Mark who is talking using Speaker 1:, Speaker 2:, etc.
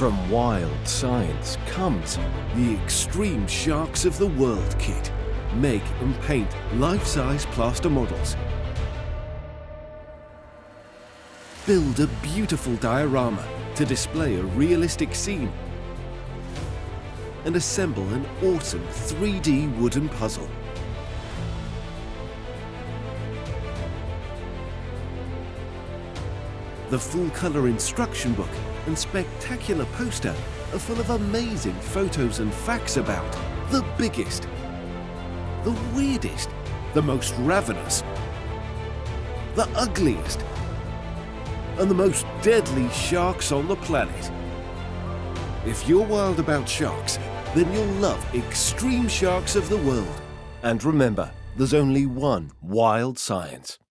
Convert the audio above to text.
Speaker 1: From Wild Science comes the Extreme Sharks of the World kit. Make and paint life-size plaster models. Build a beautiful diorama to display a realistic scene. And assemble an awesome 3D wooden puzzle. The full-colour instruction book and spectacular poster are full of amazing photos and facts about the biggest, the weirdest, the most ravenous, the ugliest, and the most deadly sharks on the planet. If you're wild about sharks, then you'll love Extreme Sharks of the World. And remember, there's only one Wild Science.